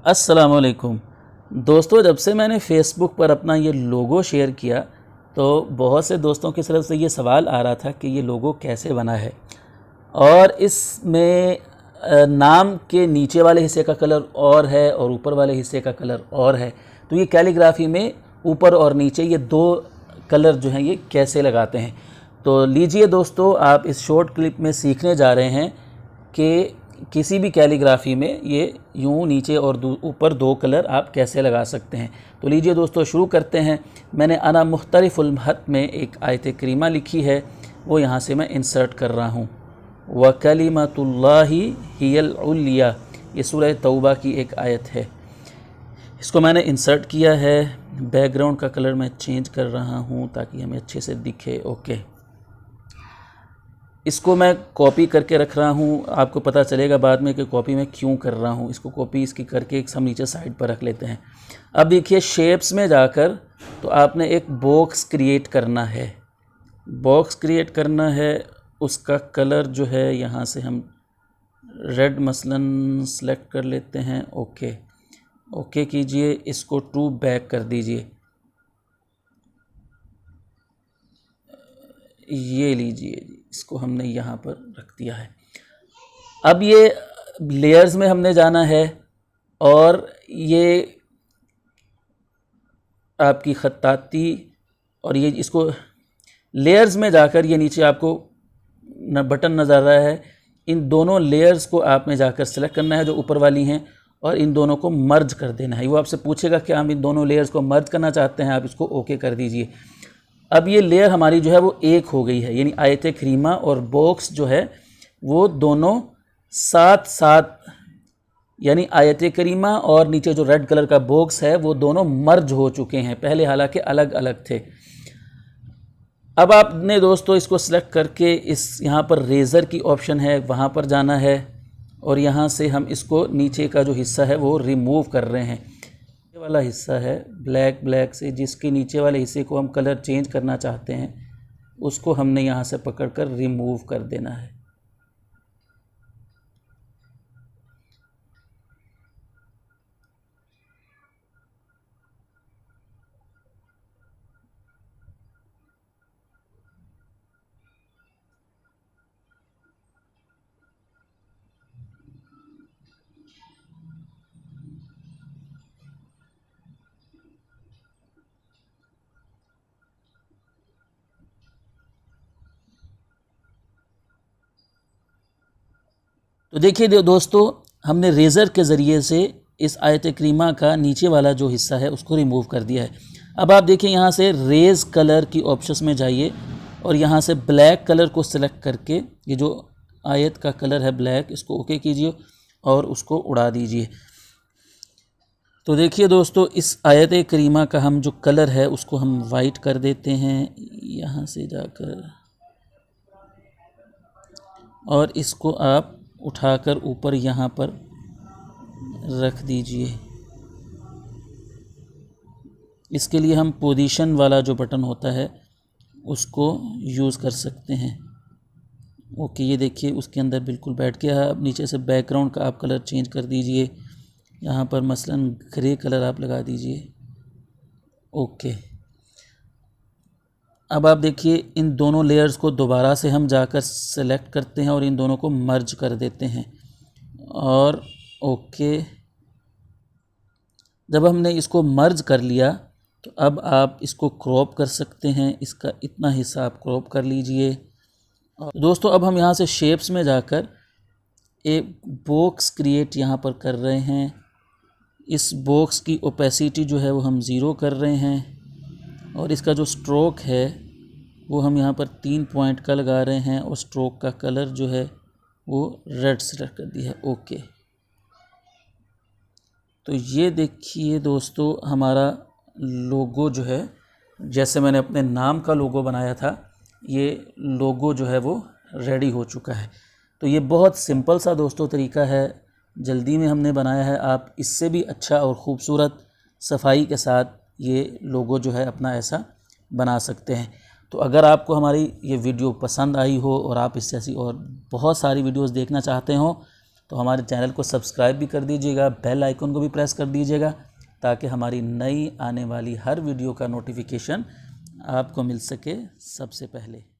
अस्सलामुअलैकुम दोस्तों, जब से मैंने फ़ेसबुक पर अपना ये लोगो शेयर किया तो बहुत से दोस्तों की तरफ से ये सवाल आ रहा था कि ये लोगो कैसे बना है। और इसमें नाम के नीचे वाले हिस्से का कलर और है और ऊपर वाले हिस्से का कलर और है। तो ये कैलीग्राफी में ऊपर और नीचे ये दो कलर जो हैं ये कैसे लगाते हैं। तो लीजिए दोस्तों, आप इस शॉर्ट क्लिप में सीखने जा रहे हैं कि किसी भी कैलीग्राफी में ये यूँ नीचे और ऊपर दो कलर आप कैसे लगा सकते हैं। तो लीजिए दोस्तों, शुरू करते हैं। मैंने अना मुख्तलिफुल हत में एक आयत करीमा लिखी है, वो यहाँ से मैं इंसर्ट कर रहा हूँ। व कलिमतुल्लाहि हियल उलिया, ये सूरह तौबा की एक आयत है। इसको मैंने इंसर्ट किया है। बैकग्राउंड का कलर मैं चेंज कर रहा हूँ ताकि हमें अच्छे से दिखे। ओके, इसको मैं कॉपी करके रख रहा हूँ। आपको पता चलेगा बाद में कि कॉपी मैं क्यों कर रहा हूँ। इसको कॉपी इसकी करके एक हम नीचे साइड पर रख लेते हैं। अब देखिए, शेप्स में जाकर तो आपने एक बॉक्स क्रिएट करना है। बॉक्स क्रिएट करना है, उसका कलर जो है यहाँ से हम रेड मसलन सेलेक्ट कर लेते हैं। ओके ओके कीजिए, इसको टू बैक कर दीजिए। ये लीजिए, इसको हमने यहाँ पर रख दिया है। अब ये लेयर्स में हमने जाना है और ये आपकी खत्ताती और ये इसको लेयर्स में जाकर ये नीचे आपको बटन नज़र आ रहा है। इन दोनों लेयर्स को आपने जाकर सेलेक्ट करना है जो ऊपर वाली हैं और इन दोनों को मर्ज कर देना है। वो आपसे पूछेगा कि हम इन दोनों लेयर्स को मर्ज करना चाहते हैं, आप इसको ओके कर दीजिए। अब ये लेयर हमारी जो है वो एक हो गई है, यानी आयत करीमा और बॉक्स जो है वो दोनों साथ साथ, यानी आयत करीमा और नीचे जो रेड कलर का बॉक्स है वो दोनों मर्ज हो चुके हैं, पहले हालांकि अलग अलग थे। अब आपने दोस्तों इसको सिलेक्ट करके इस यहाँ पर रेज़र की ऑप्शन है, वहाँ पर जाना है और यहाँ से हम इसको नीचे का जो हिस्सा है वो रिमूव कर रहे हैं। ये वाला हिस्सा है ब्लैक से, जिसके नीचे वाले हिस्से को हम कलर चेंज करना चाहते हैं, उसको हमने यहाँ से पकड़कर रिमूव कर देना है। तो देखिए दोस्तों, हमने रेज़र के ज़रिए से इस आयत करीमा का नीचे वाला जो हिस्सा है उसको रिमूव कर दिया है। अब आप देखिए, यहाँ से रेज़ कलर की ऑप्शंस में जाइए और यहाँ से ब्लैक कलर को सिलेक्ट करके ये जो आयत का कलर है ब्लैक, इसको ओके कीजिए और उसको उड़ा दीजिए। तो देखिए दोस्तों, इस आयत करीमा का हम जो कलर है उसको हम वाइट कर देते हैं यहाँ से जाकर, और इसको आप उठाकर ऊपर यहाँ पर रख दीजिए। इसके लिए हम पोजीशन वाला जो बटन होता है उसको यूज़ कर सकते हैं। ओके, ये देखिए उसके अंदर बिल्कुल बैठ गया है। अब नीचे से बैकग्राउंड का आप कलर चेंज कर दीजिए, यहाँ पर मसलन ग्रे कलर आप लगा दीजिए। ओके, अब आप देखिए, इन दोनों लेयर्स को दोबारा से हम जाकर सेलेक्ट करते हैं और इन दोनों को मर्ज कर देते हैं। और ओके, जब हमने इसको मर्ज कर लिया तो अब आप इसको क्रॉप कर सकते हैं। इसका इतना हिस्सा आप क्रॉप कर लीजिए। और दोस्तों, अब हम यहाँ से शेप्स में जाकर एक बॉक्स क्रिएट यहाँ पर कर रहे हैं। इस बॉक्स की ओपेसिटी जो है वो हम 0 कर रहे हैं और इसका जो स्ट्रोक है वो हम यहाँ पर 3 पॉइंट का लगा रहे हैं और स्ट्रोक का कलर जो है वो रेड सेलेक्ट कर दिया है। ओके, तो ये देखिए दोस्तों, हमारा लोगो जो है, जैसे मैंने अपने नाम का लोगो बनाया था, ये लोगो जो है वो रेडी हो चुका है। तो ये बहुत सिंपल सा दोस्तों तरीका है, जल्दी में हमने बनाया है। आप इससे भी अच्छा और ख़ूबसूरत सफाई के साथ ये लोगो जो है अपना ऐसा बना सकते हैं। तो अगर आपको हमारी ये वीडियो पसंद आई हो और आप इस जैसी और बहुत सारी वीडियोस देखना चाहते हो तो हमारे चैनल को सब्सक्राइब भी कर दीजिएगा, बेल आइकन को भी प्रेस कर दीजिएगा, ताकि हमारी नई आने वाली हर वीडियो का नोटिफिकेशन आपको मिल सके सबसे पहले।